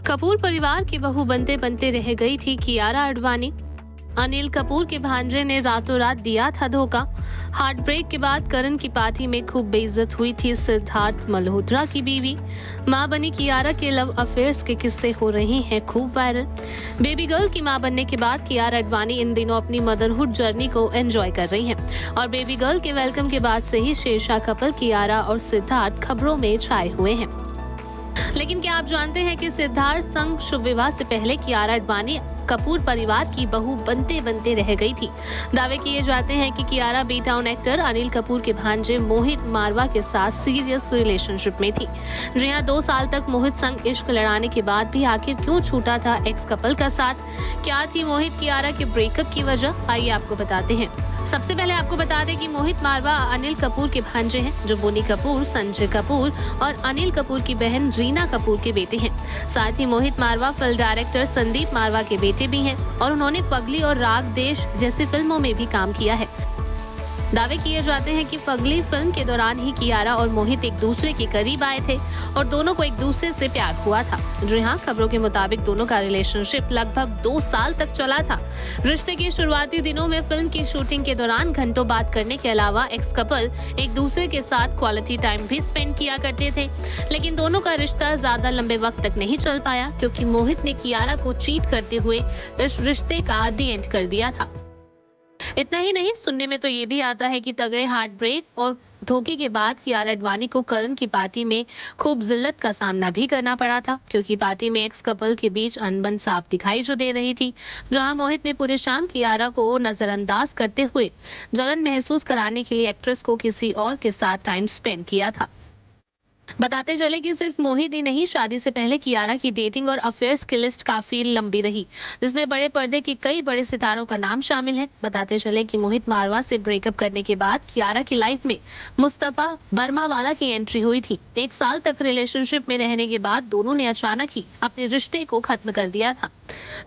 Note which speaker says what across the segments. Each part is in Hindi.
Speaker 1: कपूर परिवार की बहू बनते बनते रह गई थी कियारा आडवाणी। अनिल कपूर के भांजे ने रातों रात दिया था धोखा। हार्ट ब्रेक के बाद करण की पार्टी में खूब बेइज्जत हुई थी सिद्धार्थ मल्होत्रा की बीवी। मां बनी कियारा के लव अफेयर्स के किस्से हो रहे हैं खूब वायरल। बेबी गर्ल की मां बनने के बाद कियारा आडवाणी इन दिनों अपनी मदरहुड जर्नी को एंजॉय कर रही हैं और बेबी गर्ल के वेलकम के बाद से ही शेरशाह कपल कियारा और सिद्धार्थ खबरों में छाए हुए हैं। लेकिन क्या आप जानते हैं कि सिद्धार्थ संग शुभ विवाह से पहले कियारा आडवाणी कपूर परिवार की बहू बनते बनते रह गई थी। दावे किए जाते हैं कि Kiara B town actor Anil Kapoor के भांजे मोहित मारवा के साथ सीरियस रिलेशनशिप में थी। जी हां, 2 साल तक मोहित संग इश्क लड़ाने के बाद भी आखिर क्यों छूटा था एक्स कपल का साथ? क्या थी मोहित कियारा के ब्रेकअप की वजह? आइए आपको बताते हैं। सबसे पहले आपको बता दें कि मोहित मारवा अनिल कपूर के भांजे हैं, जो बोनी कपूर, संजय कपूर और अनिल कपूर की बहन रीना कपूर के बेटे हैं। साथ ही मोहित मारवा फिल्म डायरेक्टर संदीप मारवा के बेटे भी हैं और उन्होंने फगली और राग देश जैसी फिल्मों में भी काम किया है। दावे किए जाते हैं कि फगली फिल्म के दौरान ही कियारा और मोहित एक दूसरे के करीब आए थे और दोनों को एक दूसरे से प्यार हुआ था। जी हाँ, खबरों के मुताबिक दोनों का रिलेशनशिप लगभग 2 साल तक चला था। रिश्ते के शुरुआती दिनों में फिल्म की शूटिंग के दौरान घंटों बात करने के अलावा एक्स कपल एक दूसरे के साथ क्वालिटी टाइम भी स्पेंड किया करते थे। लेकिन दोनों का रिश्ता ज्यादा लंबे वक्त तक नहीं चल पाया क्योंकि मोहित ने कियारा को चीट करते हुए इस रिश्ते का दी एंड कर दिया था। इतना ही नहीं, सुनने में तो ये भी आता है कि तगड़े हार्ट ब्रेक और धोखे के बाद कियारा आडवाणी को करण की पार्टी में खूब जिल्लत का सामना भी करना पड़ा था, क्योंकि पार्टी में एक्स कपल के बीच अनबन साफ दिखाई जो दे रही थी। जहां मोहित ने पूरे शाम कियारा को नजरअंदाज करते हुए जलन महसूस कराने के लिए एक्ट्रेस को किसी और के साथ टाइम स्पेंड किया था। बताते चले कि सिर्फ मोहित ही नहीं, शादी से पहले कियारा की डेटिंग और अफेयर्स की लिस्ट काफी लंबी रही, जिसमें बड़े पर्दे के कई बड़े सितारों का नाम शामिल है। बताते चले कि मोहित मारवा से ब्रेकअप करने के बाद कियारा की लाइफ में मुस्तफा बर्मावाला की एंट्री हुई थी। 1 साल तक रिलेशनशिप में रहने के बाद दोनों ने अचानक ही अपने रिश्ते को खत्म कर दिया था।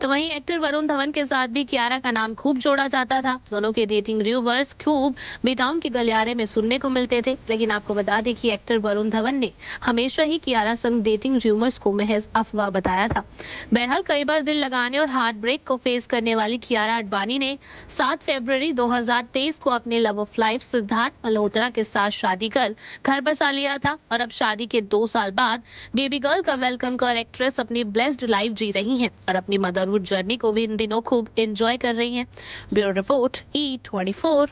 Speaker 1: तो वहीं एक्टर वरुण धवन के साथ भी कियारा का नाम खूब जोड़ा जाता था। दोनों के डेटिंग रूमर्स खूब बीटाउन के गलियारे में सुनने को मिलते थे। लेकिन आपको बता दें कि एक्टर वरुण धवन ने हमेशा ही कियारा संग डेटिंग रूमर्स को महज अफवाह बताया था। बहरहाल, कई बार दिल लगाने और हार्ट ब्रेक को फेस करने वाली कियारा आडवाणी ने 7 फरवरी 2023 को अपने love of life Siddharth Malhotra के साथ शादी कर घर बसा लिया था और अब शादी के 2 साल बाद बेबी गर्ल का वेलकम कर एक्ट्रेस अपनी ब्लेस्ड लाइफ जी रही हैं और अपनी मदरहुड जर्नी को भी इन दिनों खूब एंजॉय कर रही हैं। Bureau report E24।